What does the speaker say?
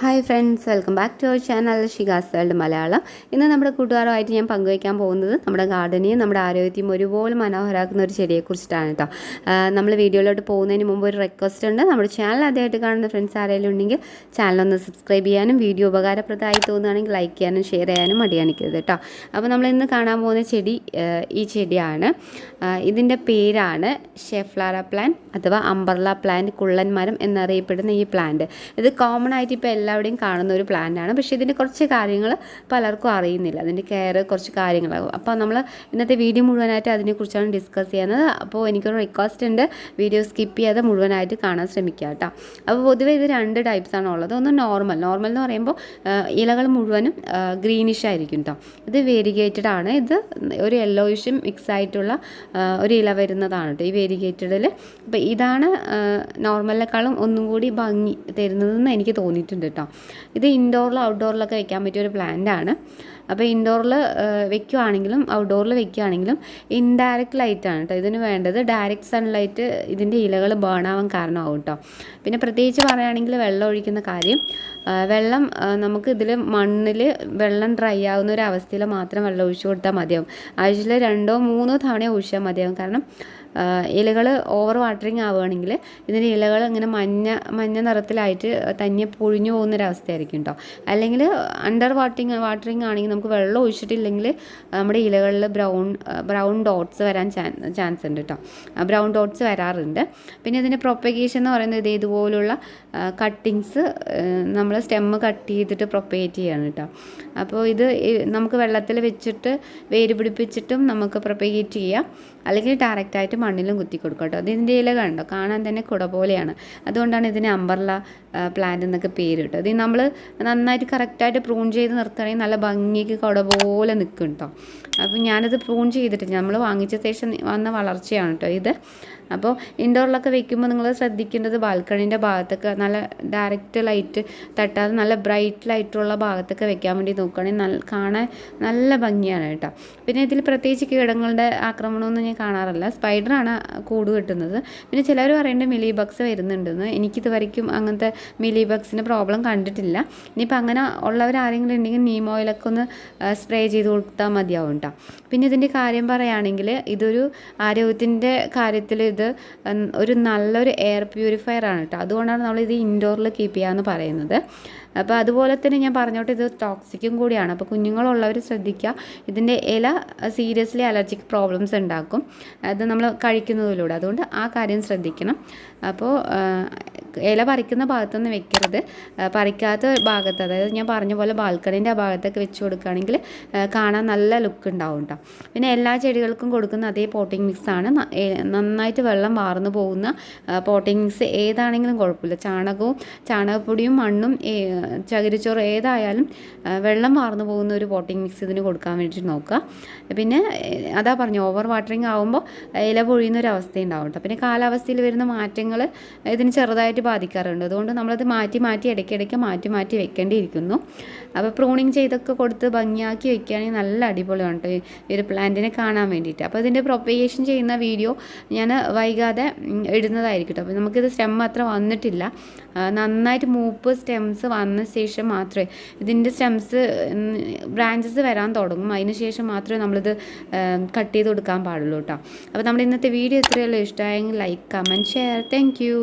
Hi friends, welcome back to our channel Shigas world Malayalam. ഇന്ന് നമ്മുടെ കൂട്ടുകാരുമായിട്ട് ഞാൻ പങ്കുവയ്ക്കാൻ പോകുന്നത് നമ്മുടെ ഗാർഡനെയും നമ്മുടെ ആരോഗ്യത്തെയും ഒരുപോലെ മനോഹരമാക്കുന്ന ഒരു ചെടിയെക്കുറിച്ചിട്ടാണ് കേട്ടോ. നമ്മൾ വീഡിയോയിലോട്ട് പോകുന്നതിന് മുമ്പ് ഒരു റിക്വസ്റ്റ് ഉണ്ട്. നമ്മുടെ ചാനൽ ആദ്യമായിട്ട് കാണുന്ന ഫ്രണ്ട്സ് ആരെങ്കിലും ഉണ്ടെങ്കിൽ ചാനലൊന്ന് സബ്സ്ക്രൈബ് ചെയ്യാനും വീഡിയോ ഉപകാരപ്രദമായി തോന്നുകയാണെങ്കിൽ ലൈക്ക് ചെയ്യാനും ഷെയർ ചെയ്യാനും മടിയാണിക്കരുത് കേട്ടോ. അപ്പോൾ നമ്മൾ ഇന്ന് കാണാൻ പോകുന്ന ചെടി ഈ ചെടിയാണ്. ഇതിൻ്റെ പേരാണ് ഷെഫ്ലാറ പ്ലാന്റ് അഥവാ അംബർല പ്ലാന്റ്, കുള്ളൻ മരം എന്നറിയപ്പെടുന്ന ഈ പ്ലാന്റ്. ഇത് കോമൺ ആയിട്ട് ഇപ്പോൾ എല്ലാവരുടെയും കാണുന്ന ഒരു പ്ലാന്റാണ്. പക്ഷേ ഇതിൻ്റെ കുറച്ച് കാര്യങ്ങൾ പലർക്കും അറിയുന്നില്ല, അതിൻ്റെ കെയർ കുറച്ച് കാര്യങ്ങളാകും. അപ്പോൾ നമ്മൾ ഇന്നത്തെ വീഡിയോ മുഴുവനായിട്ട് അതിനെക്കുറിച്ചാണ് ഡിസ്കസ് ചെയ്യുന്നത്. അപ്പോൾ എനിക്കൊരു റിക്വസ്റ്റ് ഉണ്ട്, വീഡിയോ സ്കിപ്പ് ചെയ്യാതെ മുഴുവനായിട്ട് കാണാൻ ശ്രമിക്കുക കേട്ടോ. അപ്പോൾ പൊതുവെ ഇത് രണ്ട് ടൈപ്സാണ് ഉള്ളത്. ഒന്ന് നോർമൽ എന്ന് പറയുമ്പോൾ ഇലകൾ മുഴുവനും ഗ്രീനിഷ് ആയിരിക്കും കേട്ടോ. ഇത് വേരിഗേറ്റഡ് ആണ്. ഇത് ഒരു യെല്ലോയിഷും മിക്സ് ആയിട്ടുള്ള ഒരു ഇല വരുന്നതാണ് കേട്ടോ ഈ വേരിഗേറ്റഡിൽ. അപ്പോൾ ഇതാണ് നോർമലിനേക്കാളും ഒന്നും കൂടി ഭംഗി തരുന്നതെന്ന് എനിക്ക് തോന്നിയിട്ടുണ്ട് കേട്ടോ. ഇത് ഇൻഡോറിലും ഔട്ട്ഡോറിലൊക്കെ വെക്കാൻ പറ്റിയ ഒരു പ്ലാന്റ് ആണ്. അപ്പോൾ ഇൻഡോറിൽ വെക്കുകയാണെങ്കിലും ഔട്ട്ഡോറിൽ വെക്കുകയാണെങ്കിലും ഇൻഡയറക്റ്റ് ലൈറ്റാണ് കേട്ടോ ഇതിന് വേണ്ടത്. ഡയറക്റ്റ് സൺലൈറ്റ് ഇതിൻ്റെ ഇലകൾ ബേൺ ആവാൻ കാരണമാകും കേട്ടോ. പിന്നെ പ്രത്യേകിച്ച് പറയുകയാണെങ്കിൽ വെള്ളം ഒഴിക്കുന്ന കാര്യം, വെള്ളം നമുക്ക് ഇതിൽ മണ്ണിൽ വെള്ളം ഡ്രൈ ആവുന്ന ഒരു അവസ്ഥയിൽ മാത്രം വെള്ളം ഒഴിച്ചു കൊടുത്താൽ മതിയാവും. ആഴ്ചയിൽ 2-3 തവണ ഒഴിച്ചാൽ മതിയാവും. കാരണം ഇലകൾ ഓവർ വാട്ടറിങ് ആവുകയാണെങ്കിൽ ഇതിൻ്റെ ഇലകൾ ഇങ്ങനെ മഞ്ഞ നിറത്തിലായിട്ട് തന്നെ പൊഴിഞ്ഞു പോകുന്നൊരവസ്ഥയായിരിക്കും കേട്ടോ. അല്ലെങ്കിൽ അണ്ടർ വാട്ടറിങ് ആണെങ്കിൽ നമുക്ക് വെള്ളം ഒഴിച്ചിട്ടില്ലെങ്കിൽ നമ്മുടെ ഇലകളിൽ ബ്രൗൺ ഡോട്ട്സ് വരാൻ ചാൻസ് ഉണ്ട് കേട്ടോ. ബ്രൗൺ ഡോട്ട്സ് വരാറുണ്ട്. പിന്നെ ഇതിൻ്റെ പ്രൊപ്പഗേഷൻ എന്ന് പറയുന്നത് ഇതുപോലുള്ള കട്ടിങ്സ് നമ്മൾ സ്റ്റെമ്മ് കട്ട് ചെയ്തിട്ട് പ്രൊപ്പഗേറ്റ് ചെയ്യാണ് കേട്ടോ. അപ്പോൾ ഇത് നമുക്ക് വെള്ളത്തിൽ വെച്ചിട്ട് വേര് പിടിപ്പിച്ചിട്ടും നമുക്ക് പ്രൊപ്പഗേറ്റ് ചെയ്യാം, അല്ലെങ്കിൽ ഡയറക്റ്റായിട്ട് മണ്ണിലും കുത്തി കൊടുക്കും കേട്ടോ. ഇതിൻ്റെ ഇല കണ്ടോ, കാണാൻ തന്നെ കുട പോലെയാണ്. അതുകൊണ്ടാണ് ഇതിന് അംബർല പ്ലാന്റ് എന്നൊക്കെ പേര് കേട്ടോ. ഇത് നമ്മൾ നന്നായിട്ട് കറക്റ്റായിട്ട് പ്രൂൺ ചെയ്ത് നിർത്തുകയാണെങ്കിൽ നല്ല ഭംഗിക്ക് കുട പോലെ നിൽക്കും കേട്ടോ. അപ്പോൾ ഞാനിത് പ്രൂൺ ചെയ്തിട്ട് നമ്മൾ വാങ്ങിച്ച ശേഷം വന്ന വളർച്ചയാണ് കേട്ടോ ഇത്. അപ്പോൾ ഇൻഡോറിലൊക്കെ വെക്കുമ്പോൾ നിങ്ങൾ ശ്രദ്ധിക്കേണ്ടത് ബാൽക്കണീൻ്റെ ഭാഗത്തൊക്കെ നല്ല ഡയറക്റ്റ് ലൈറ്റ് തട്ടാതെ നല്ല ബ്രൈറ്റ് ലൈറ്റുള്ള ഭാഗത്തൊക്കെ വെക്കാൻ വേണ്ടി നോക്കുകയാണെങ്കിൽ കാണാൻ നല്ല ഭംഗിയാണ് കേട്ടോ. പിന്നെ ഇതിൽ പ്രത്യേകിച്ച് കീടങ്ങളുടെ ആക്രമണമൊന്നും ഞാൻ കാണാറില്ല. സ്പൈഡറാണ് കൂട് കിട്ടുന്നത്. പിന്നെ ചിലർ പറയുന്നുണ്ട് മിലി ബഗ്സ് വരുന്നുണ്ടെന്ന്. എനിക്കിതുവരെയ്ക്കും അങ്ങനത്തെ മിലി ബഗ്സിൻ്റെ പ്രോബ്ലം കണ്ടിട്ടില്ല. ഇനിയിപ്പോൾ അങ്ങനെ ഉള്ളവരാരെങ്കിലും ഉണ്ടെങ്കിൽ നീം ഓയിലൊക്കെ ഒന്ന് സ്പ്രേ ചെയ്ത് കൊടുത്താൽ മതിയാവും കേട്ടോ. പിന്നെ ഇതിൻ്റെ കാര്യം പറയുകയാണെങ്കിൽ ഇതൊരു ആരോഗ്യത്തിൻ്റെ കാര്യത്തിൽ ഇത് ഒരു നല്ലൊരു എയർ പ്യൂരിഫയർ ആണ് കേട്ടോ. അതുകൊണ്ടാണ് നമ്മളിത് ഇൻഡോറിൽ കീപ്പ് ചെയ്യാമെന്ന് പറയുന്നത്. അപ്പോൾ അതുപോലെ തന്നെ ഞാൻ പറഞ്ഞോട്ട് ഇത് ടോക്സിക്കും കൂടിയാണ്. അപ്പോൾ കുഞ്ഞുങ്ങളുള്ളവർ ശ്രദ്ധിക്കുക. ഇതിൻ്റെ ഇല സീരിയസ്ലി അലർജിക് പ്രോബ്ലംസ് ഉണ്ടാക്കും അത് നമ്മൾ കഴിക്കുന്നതിലൂടെ. അതുകൊണ്ട് ആ കാര്യം ശ്രദ്ധിക്കണം. അപ്പോൾ ഇല പറിക്കുന്ന ഭാഗത്തൊന്നും വെക്കരുത്. പറിക്കാത്ത ഭാഗത്ത്, അതായത് ഞാൻ പറഞ്ഞ പോലെ ബാൽക്കണീൻ്റെ ആ ഭാഗത്തൊക്കെ വെച്ച് കൊടുക്കുകയാണെങ്കിൽ കാണാൻ നല്ല ലുക്ക് ഉണ്ടാവും കേട്ടോ. പിന്നെ എല്ലാ ചെടികൾക്കും കൊടുക്കുന്ന അതേ പോട്ടിംഗ് മിക്സാണ്. നന്നായിട്ട് വെള്ളം വാർന്നു പോകുന്ന പോട്ടിംഗ് മിക്സ് ഏതാണെങ്കിലും കുഴപ്പമില്ല. ചാണകപ്പൊടിയും മണ്ണും ചകിരിച്ചോറ് ഏതായാലും വെള്ളം വാർന്നു പോകുന്ന ഒരു പോട്ടിംഗ് മിക്സ് ഇതിന് കൊടുക്കാൻ വേണ്ടിയിട്ട് നോക്കുക. പിന്നെ അതാ പറഞ്ഞു, ഓവർ വാട്ടറിങ് ആകുമ്പോൾ ഇല പൊഴിയുന്നൊരു അവസ്ഥ ഉണ്ടാവും കേട്ടോ. പിന്നെ കാലാവസ്ഥയിൽ വരുന്ന മാറ്റങ്ങൾ ഇതിന് ചെറുതായിട്ട് ബാധിക്കാറുണ്ട്. അതുകൊണ്ട് നമ്മളത് മാറ്റി ഇടയ്ക്കിടയ്ക്ക് മാറ്റി വെക്കേണ്ടിയിരിക്കുന്നു. അപ്പോൾ പ്രൂണിങ് ചെയ്തൊക്കെ കൊടുത്ത് ഭംഗിയാക്കി വെക്കുകയാണെങ്കിൽ നല്ല അടിപൊളിയാണ് കേട്ടോ ഈ ഒരു പ്ലാന്റിനെ കാണാൻ വേണ്ടിയിട്ട്. അപ്പോൾ ഇതിൻ്റെ പ്രൊപ്പഗേഷൻ ചെയ്യുന്ന വീഡിയോ ഞാൻ വൈകാതെ ഇടുന്നതായിരിക്കും. അപ്പോൾ നമുക്കിത് സ്റ്റെം അത്ര വന്നിട്ടില്ല. നന്നായിട്ട് മൂപ്പ് സ്റ്റെംസ് വന്ന ശേഷം മാത്രമേ ഇതിൻ്റെ ബ്രാഞ്ചസ് വരാൻ തുടങ്ങും. അതിന് ശേഷം മാത്രമേ നമ്മളിത് കട്ട് ചെയ്ത് കൊടുക്കാൻ പാടുള്ളൂ കേട്ടോ. അപ്പോൾ നമ്മുടെ ഇന്നത്തെ വീഡിയോ ഇത്രയല്ലോ. ഇഷ്ടമായെങ്കിൽ like, comment, share. Thank you.